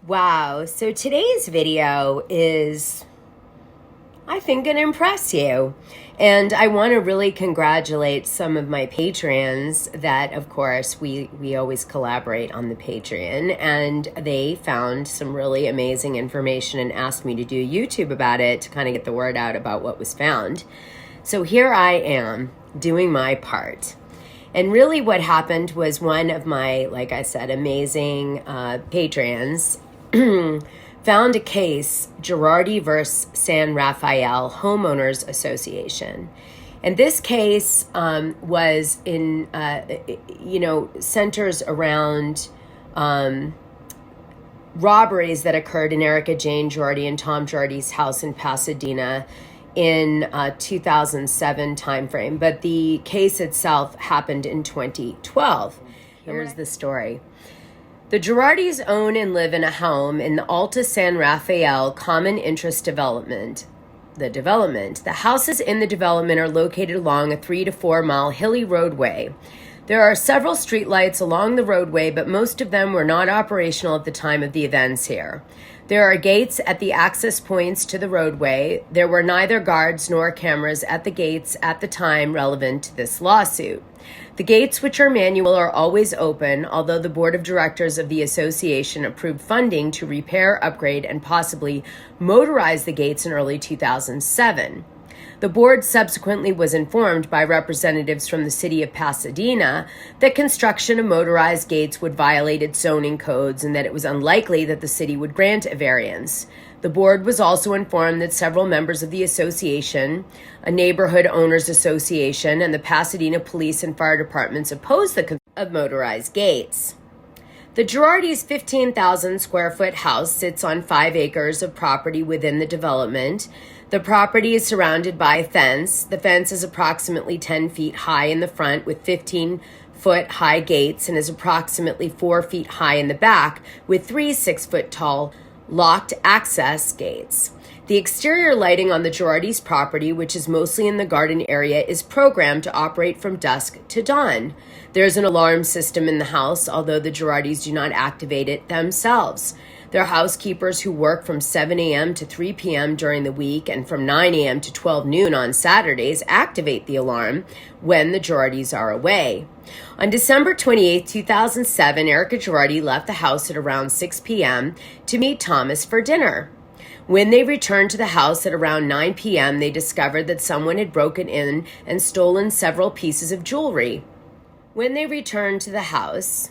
Wow, so today's video is, I think, going to impress you. And I want to really congratulate some of my patrons that, of course, we always collaborate on the Patreon, and they found some really amazing information and asked me to do YouTube about it to kind of get the word out about what was found. So here I am doing my part. And really what happened was one of my, like I said, amazing patrons found a case, Girardi versus San Rafael Homeowners Association. And this case was in, centers around robberies that occurred in Erika, Jayne Girardi, and Tom Girardi's house in Pasadena in 2007 timeframe. But the case itself happened in 2012. Here's the story. The Girardis own and live in a home in the Alta San Rafael Common Interest Development. The houses in the development are located along a 3 to 4 mile hilly roadway. There are several streetlights along the roadway, but most of them were not operational at the time of the events here. There are gates at the access points to the roadway. There were neither guards nor cameras at the gates at the time relevant to this lawsuit. The gates, which are manual, are always open, although the board of directors of the association approved funding to repair, upgrade, and possibly motorize the gates in early 2007. The board subsequently was informed by representatives from the city of Pasadena that construction of motorized gates would violate its zoning codes and that it was unlikely that the city would grant a variance. The board was also informed that several members of the association, a neighborhood owners association, and the Pasadena police and fire departments opposed the construction of motorized gates. The Girardis' 15,000 square foot house sits on 5 acres of property within the development. The property is surrounded by a fence. The fence is approximately 10 feet high in the front with 15-foot high gates and is approximately 4 feet high in the back with 3 6-foot tall locked access gates. The exterior lighting on the Girardis' property, which is mostly in the garden area, is programmed to operate from dusk to dawn. There's an alarm system in the house, although the Girardis do not activate it themselves. There are housekeepers who work from 7 a.m. to 3 p.m. during the week and from 9 a.m. to 12 noon on Saturdays activate the alarm when the Girardis are away. On December 28, 2007, Erika Girardi left the house at around 6 p.m. to meet Thomas for dinner. When they returned to the house at around 9 p.m., they discovered that someone had broken in and stolen several pieces of jewelry. When they returned to the house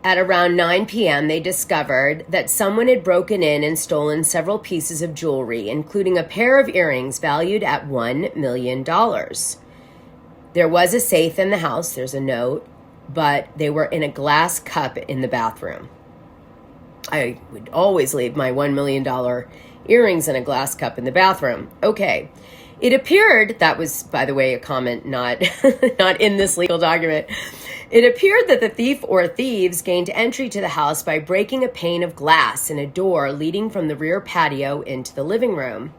at around 9 p.m., they discovered that someone had broken in and stolen several pieces of jewelry, including a pair of earrings valued at $1 million. There was a safe in the house, there's a note, but they were in a glass cup in the bathroom. I would always leave my $1 million earrings in a glass cup in the bathroom. Okay. It appeared, that was, by the way, a comment not in this legal document. It appeared that the thief or thieves gained entry to the house by breaking a pane of glass in a door leading from the rear patio into the living room.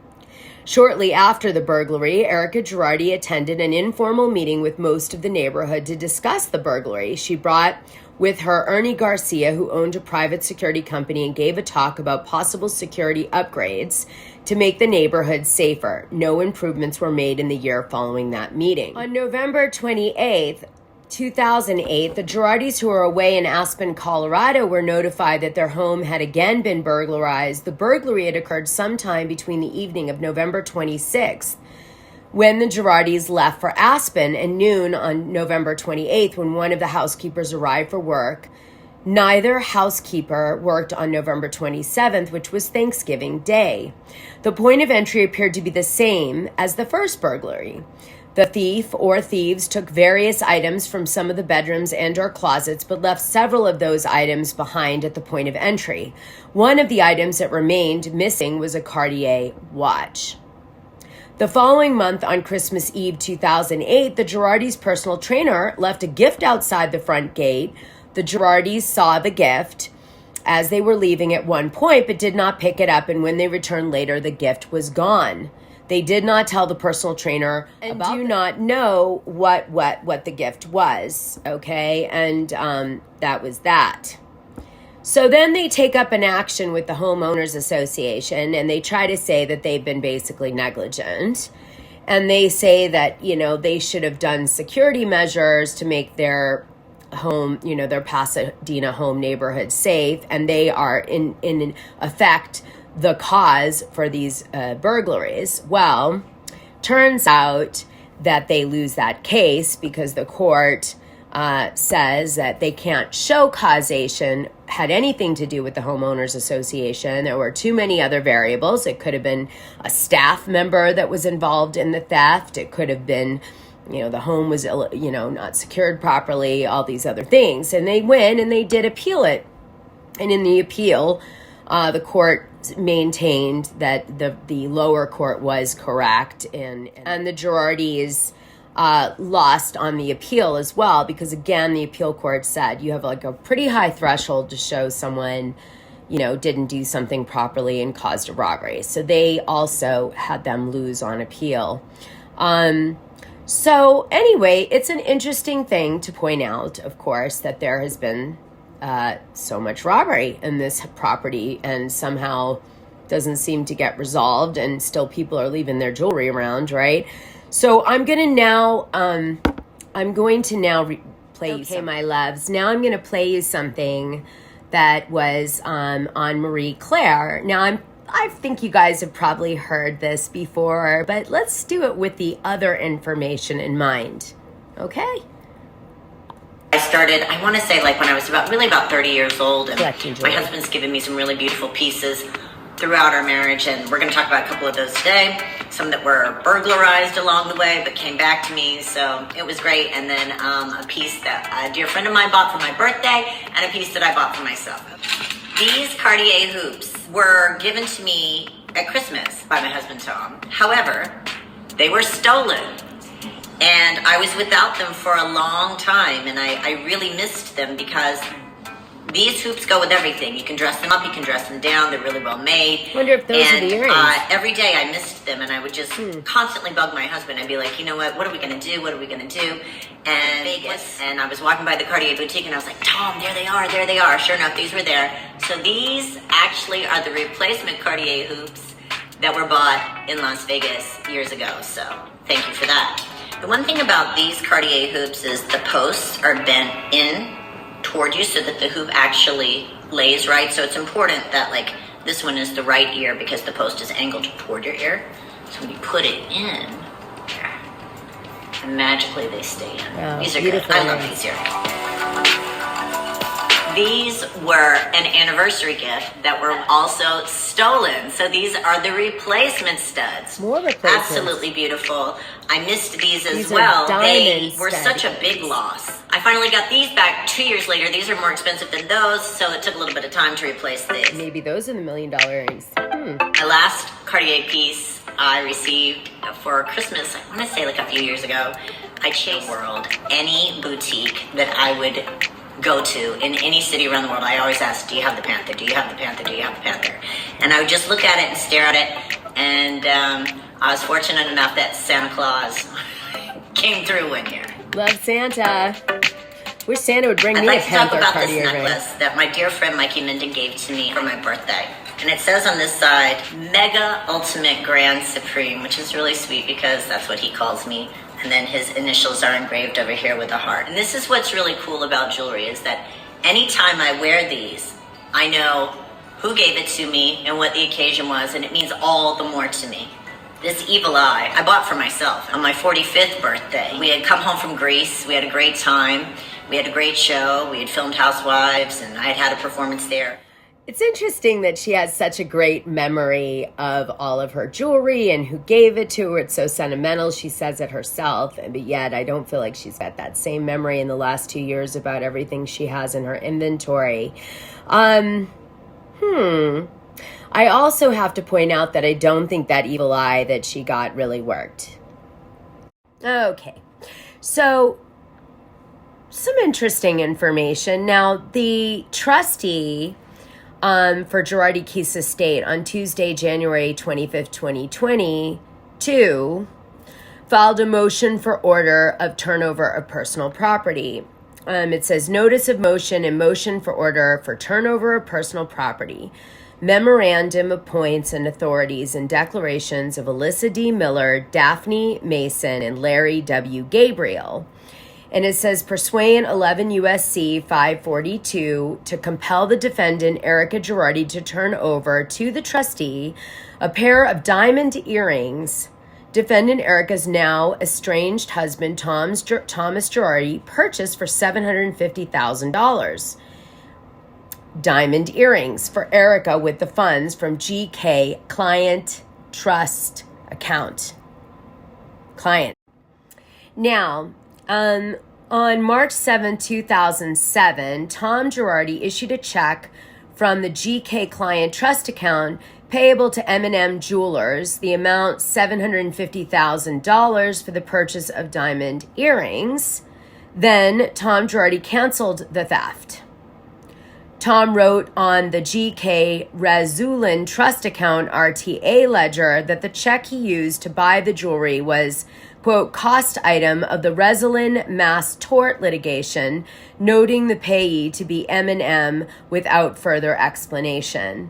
Shortly after the burglary, Erika Girardi attended an informal meeting with most of the neighborhood to discuss the burglary. She brought with her Ernie Garcia, who owned a private security company, and gave a talk about possible security upgrades to make the neighborhood safer. No improvements were made in the year following that meeting. On November 28th, 2008, the Girardis, who were away in Aspen, Colorado, were notified that their home had again been burglarized. The burglary had occurred sometime between the evening of November 26th, when the Girardis left for Aspen, and noon on November 28th, when one of the housekeepers arrived for work. Neither housekeeper worked on November 27th, which was Thanksgiving Day. The point of entry appeared to be the same as the first burglary. The thief or thieves took various items from some of the bedrooms and or closets, but left several of those items behind at the point of entry. One of the items that remained missing was a Cartier watch. The following month, on Christmas Eve 2008, the Girardis' personal trainer left a gift outside the front gate. The Girardis saw the gift as they were leaving at one point, but did not pick it up, and when they returned later, the gift was gone. They did not tell the personal trainer and do not know what the gift was, okay? And that was that. So then they take up an action with the homeowners association, and they try to say that they've been basically negligent. And they say that, they should have done security measures to make their home, their Pasadena home neighborhood safe. And they are in effect the cause for these burglaries. Well, turns out that they lose that case because the court says that they can't show causation had anything to do with the homeowners association. There were too many other variables. It could have been a staff member that was involved in the theft. It could have been, the home was, not secured properly, all these other things. And they win and they did appeal it. And in the appeal, the court maintained that the lower court was correct, and the Girardis lost on the appeal as well, because again, the appeal court said you have like a pretty high threshold to show someone, didn't do something properly and caused a robbery. So they also had them lose on appeal. So anyway, it's an interesting thing to point out, of course, that there has been so much robbery in this property and somehow doesn't seem to get resolved, and still people are leaving their jewelry around, right? So I'm going to now play you something, my loves. Now I'm going to play you something that was on Marie Claire. Now I think you guys have probably heard this before, but let's do it with the other information in mind. Okay? I started, I want to say like when I was about 30 years old, and my husband's given me some really beautiful pieces throughout our marriage, and we're going to talk about a couple of those today. Some that were burglarized along the way but came back to me, so it was great. And then a piece that a dear friend of mine bought for my birthday, and a piece that I bought for myself. These Cartier hoops were given to me at Christmas by my husband Tom. However, they were stolen, and I was without them for a long time, and I really missed them because these hoops go with everything. You can dress them up, you can dress them down. They're really well made. I wonder if those are the earrings. Every day I missed them, and I would just constantly bug my husband. I'd be like, you know what are we going to do? What are we going to do? And Vegas, and I was walking by the Cartier boutique, and I was like, Tom, there they are. Sure enough, these were there. So these actually are the replacement Cartier hoops that were bought in Las Vegas years ago. So thank you for that. The one thing about these Cartier hoops is the posts are bent in toward you so that the hoop actually lays right. So it's important that like this one is the right ear because the post is angled toward your ear. So when you put it in, and magically they stay in. Wow, these are good. I love these earrings. These were an anniversary gift that were also stolen. So these are the replacement studs. More replacements. Absolutely beautiful. I missed these as well. They were such a big loss. I finally got these back 2 years later. These are more expensive than those, so it took a little bit of time to replace these. Maybe those are the $1 million earrings. My last Cartier piece I received for Christmas, I want to say like a few years ago. I chased the world. Any boutique that I would go to in any city around the world, I always ask, do you have the Panther? Do you have the Panther? Do you have the Panther? And I would just look at it and stare at it. And I was fortunate enough that Santa Claus came through one year. Love Santa. Wish Santa would bring me a Panther Cartier ring. I'd like to talk about this necklace that my dear friend Mikey Minden gave to me for my birthday. And it says on this side, Mega Ultimate Grand Supreme, which is really sweet because that's what he calls me. And then his initials are engraved over here with a heart. And this is what's really cool about jewelry is that anytime I wear these, I know who gave it to me and what the occasion was, and it means all the more to me. This evil eye, I bought for myself on my 45th birthday. We had come home from Greece. We had a great time. We had a great show. We had filmed Housewives, and I had a performance there. It's interesting that she has such a great memory of all of her jewelry and who gave it to her. It's so sentimental. She says it herself, but yet I don't feel like she's got that same memory in the last 2 years about everything she has in her inventory. I also have to point out that I don't think that evil eye that she got really worked. Okay, so some interesting information. Now, the trustee for Girardi Keith's estate on Tuesday, January 25th, 2022, filed a motion for order of turnover of personal property. It says notice of motion and motion for order for turnover of personal property, memorandum of points and authorities and declarations of Alyssa D. Miller, Daphne Mason, and Larry W. Gabriel. And it says pursuant 11 U.S.C. 542 to compel the defendant, Erika Girardi, to turn over to the trustee a pair of diamond earrings defendant Erika's now estranged husband, Thomas Girardi, purchased for $750,000. Diamond earrings for Erika with the funds from GK Client Trust Account. Client. Now, on March 7, 2007, Tom Girardi issued a check from the GK Client Trust Account payable to M&M Jewelers, the amount $750,000 for the purchase of diamond earrings. Then Tom Girardi canceled the theft. Tom wrote on the GK Razulin Trust Account RTA ledger that the check he used to buy the jewelry was, quote, cost item of the Razulin mass tort litigation, noting the payee to be M&M without further explanation.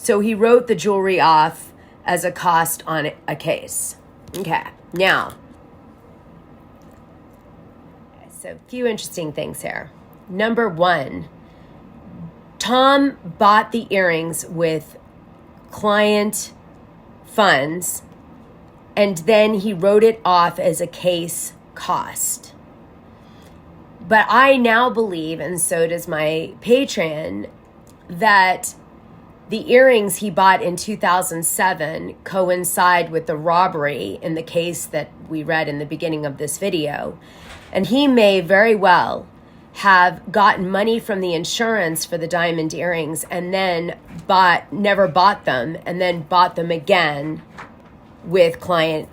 So he wrote the jewelry off as a cost on a case. Okay, now, so a few interesting things here. Number one, Tom bought the earrings with client funds, and then he wrote it off as a case cost. But I now believe, and so does my Patreon, that the earrings he bought in 2007 coincide with the robbery in the case that we read in the beginning of this video. And he may very well have gotten money from the insurance for the diamond earrings and then never bought them, and then bought them again with client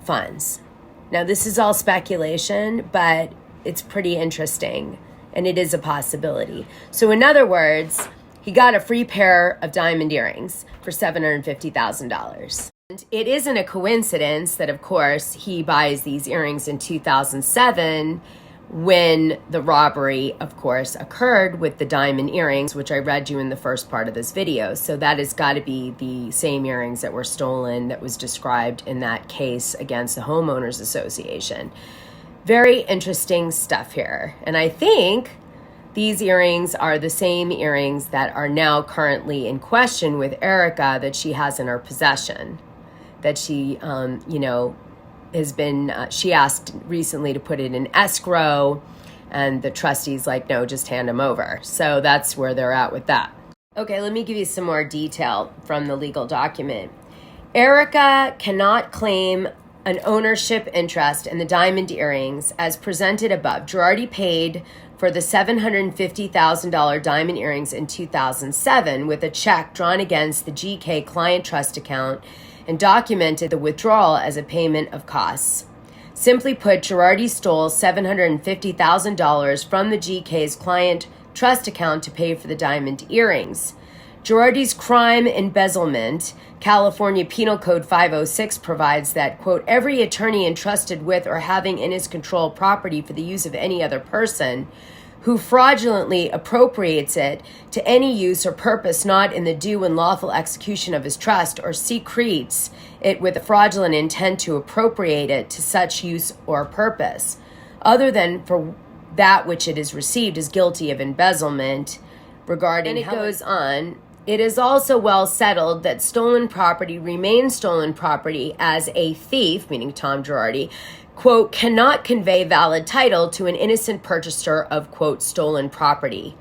funds. Now, this is all speculation, but it's pretty interesting, and it is a possibility. So in other words, he got a free pair of diamond earrings for $750,000. And it isn't a coincidence that, of course, he buys these earrings in 2007 when the robbery, of course, occurred with the diamond earrings, which I read you in the first part of this video. So that has got to be the same earrings that were stolen that was described in that case against the Homeowners Association. Very interesting stuff here. And I think these earrings are the same earrings that are now currently in question with Erika that she has in her possession, that she, has been, she asked recently to put it in escrow, and the trustee's like, no, just hand them over. So that's where they're at with that. Okay, let me give you some more detail from the legal document. Erika cannot claim an ownership interest in the diamond earrings as presented above. Girardi paid for the $750,000 diamond earrings in 2007 with a check drawn against the GK Client Trust Account and documented the withdrawal as a payment of costs. Simply put, Girardi stole $750,000 from the GK's Client Trust Account to pay for the diamond earrings. Girardi's crime embezzlement, California Penal Code 506 provides that, quote, every attorney entrusted with or having in his control property for the use of any other person who fraudulently appropriates it to any use or purpose not in the due and lawful execution of his trust or secretes it with a fraudulent intent to appropriate it to such use or purpose, other than for that which it is received, is guilty of embezzlement. Regarding, and it goes on, it is also well settled that stolen property remains stolen property as a thief, meaning Tom Girardi, quote, cannot convey valid title to an innocent purchaser of, quote, stolen property.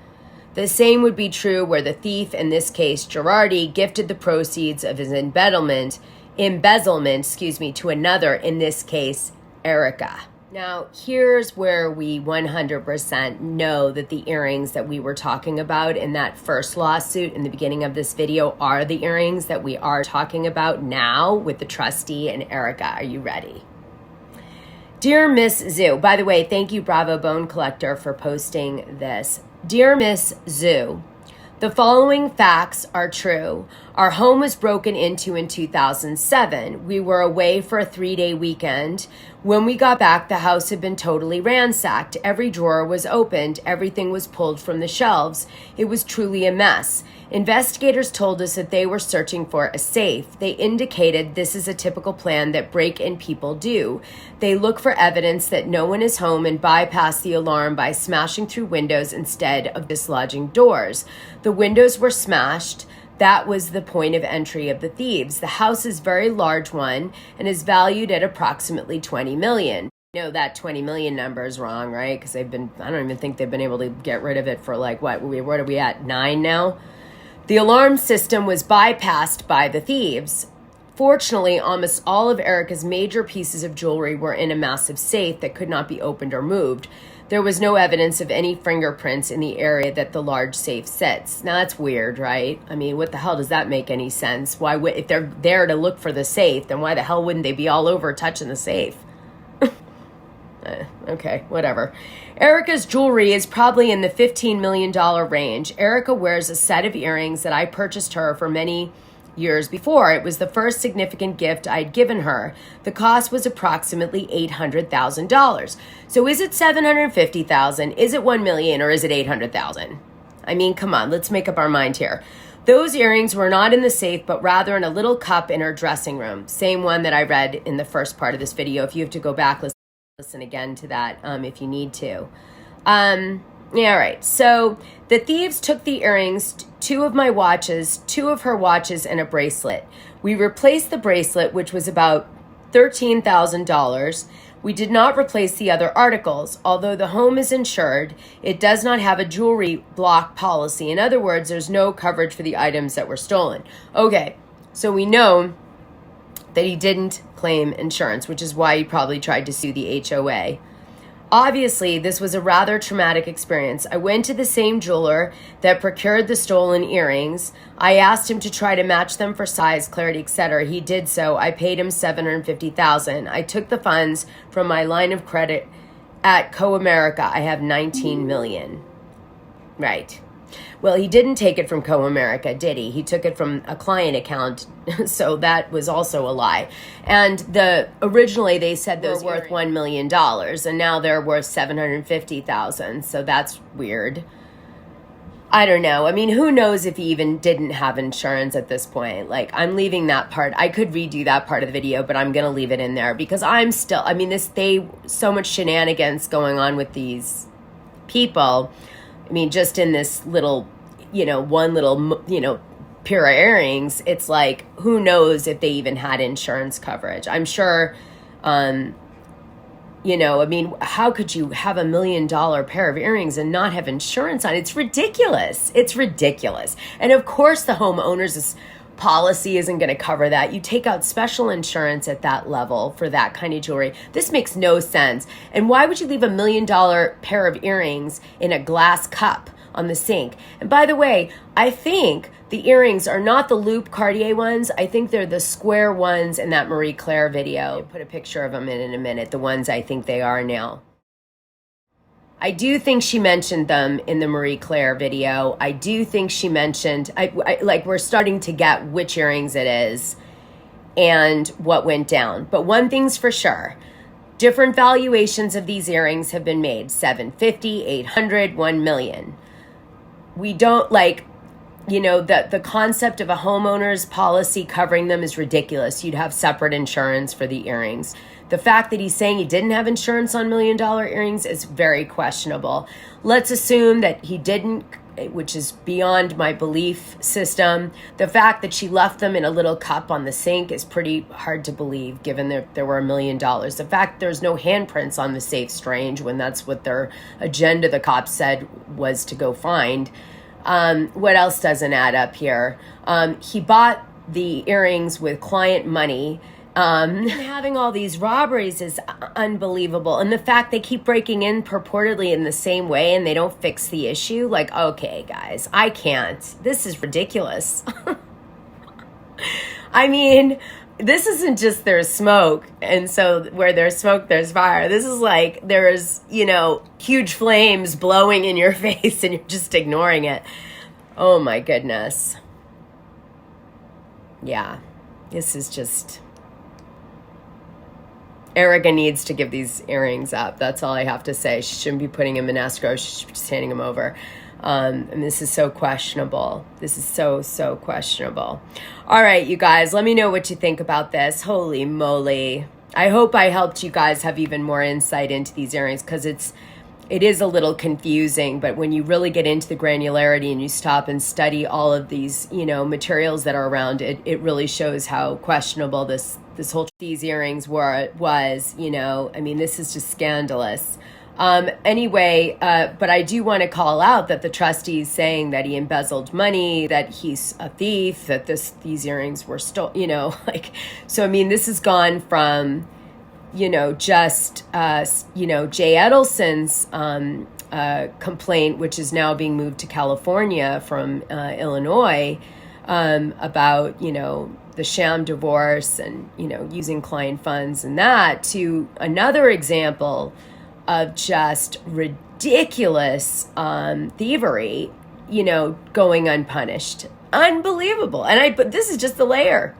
The same would be true where the thief, in this case Girardi, gifted the proceeds of his embezzlement, to another, in this case Erika. Now, here's where we 100% know that the earrings that we were talking about in that first lawsuit in the beginning of this video are the earrings that we are talking about now with the trustee and Erika. Are you ready? Dear Miss Zoo, by the way, thank you, Bravo Bone Collector, for posting this. Dear Miss Zoo, the following facts are true. Our home was broken into in 2007. We were away for a 3-day weekend. When we got back, the house had been totally ransacked. Every drawer was opened. Everything was pulled from the shelves. It was truly a mess. Investigators told us that they were searching for a safe. They indicated this is a typical plan that break-in people do. They look for evidence that no one is home and bypass the alarm by smashing through windows instead of dislodging doors. The windows were smashed. That was the point of entry of the thieves. The house is a very large one and is valued at approximately $20 million. You know, that 20 million number is wrong, right? Because I don't even think they've been able to get rid of it for like, what are we at, 9 now? The alarm system was bypassed by the thieves. Fortunately, almost all of Erika's major pieces of jewelry were in a massive safe that could not be opened or moved. There was no evidence of any fingerprints in the area that the large safe sits. Now, that's weird, right? I mean, what the hell does that make any sense? Why would, if they're there to look for the safe, then why the hell wouldn't they be all over touching the safe? Okay, whatever. Erika's jewelry is probably in the $15 million range. Erika wears a set of earrings that I purchased her for many years before. It was the first significant gift I'd given her. The cost was approximately $800,000. So is it $750,000? Is it $1 million? Or is it $800,000? I mean, come on, let's make up our mind here. Those earrings were not in the safe, but rather in a little cup in her dressing room. Same one that I read in the first part of this video. If you have to go back, listen again to that if you need to. Yeah, all right. So the thieves took the earrings, 2 of my watches, 2 of her watches, and a bracelet. We replaced the bracelet, which was about $13,000. We did not replace the other articles. Although the home is insured, it does not have a jewelry block policy. In other words, there's no coverage for the items that were stolen. Okay, so we know that he didn't claim insurance, which is why he probably tried to sue the HOA. Obviously, this was a rather traumatic experience. I went to the same jeweler that procured the stolen earrings. I asked him to try to match them for size, clarity, etc. He did so. I paid him $750,000. I took the funds from my line of credit at Co-America. I have $19 million. Right. Well, he didn't take it from Co-America, did he? He took it from a client account, so that was also a lie. And originally they said those were worth $1 million, and now they're worth $750,000, so that's weird. I don't know. I mean, who knows if he even didn't have insurance at this point? Like, I'm leaving that part. I could redo that part of the video, but I'm going to leave it in there because I'm still, I mean, so much shenanigans going on with these people. I mean, just in this little, one little, pair of earrings, it's like, who knows if they even had insurance coverage? I'm sure, I mean, how could you have $1 million pair of earrings and not have insurance on it? It's ridiculous. It's ridiculous. And of course, the homeowner's policy isn't going to cover that. You take out special insurance at that level for that kind of jewelry. This makes no sense. And why would you leave $1 million pair of earrings in a glass cup on the sink? And by the way, I think the earrings are not the loop Cartier ones. I think they're the square ones in that Marie Claire video. I'll put a picture of them in a minute, the ones I think they are now. I do think she mentioned them in the Marie Claire video. I do think she mentioned, we're starting to get which earrings it is and what went down. But one thing's for sure, different valuations of these earrings have been made, $750,000, $800,000, $1 million. We don't the concept of a homeowner's policy covering them is ridiculous. You'd have separate insurance for the earrings. The fact that he's saying he didn't have insurance on $1 million earrings is very questionable. Let's assume that he didn't, which is beyond my belief system. The fact that she left them in a little cup on the sink is pretty hard to believe, given that there were $1 million. The fact there's no handprints on the safe, strange, when that's what their agenda, the cops said, was to go find. What else doesn't add up here? He bought the earrings with client money. Having all these robberies is unbelievable. And the fact they keep breaking in purportedly in the same way and they don't fix the issue. Like, okay, guys, I can't. This is ridiculous. I mean, this isn't just there's smoke. And so where there's smoke, there's fire. This is like there's, huge flames blowing in your face and you're just ignoring it. Oh, my goodness. Yeah, this is just... Erika needs to give these earrings up. That's all I have to say. She shouldn't be putting them in escrow. She should be just handing them over. And this is so questionable. This is so questionable. All right, you guys, let me know what you think about this. Holy moly. I hope I helped you guys have even more insight into these earrings, because it is a little confusing, but when you really get into the granularity and you stop and study all of these, materials that are around it, it really shows how questionable this whole these earrings was. This is just scandalous. Anyway, but I do want to call out that the trustee is saying that he embezzled money, that he's a thief, that these earrings were stolen, so this has gone from, just, Jay Edelson's, complaint, which is now being moved to California from, Illinois, about, the sham divorce and, using client funds and that, to another example of just ridiculous thievery, going unpunished. Unbelievable. But this is just the layer.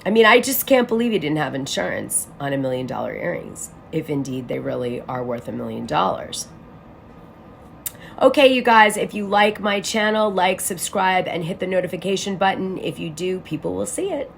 I just can't believe he didn't have insurance on $1 million earrings, if indeed they really are worth $1 million. Okay, you guys, if you like my channel, like, subscribe, and hit the notification button. If you do, people will see it.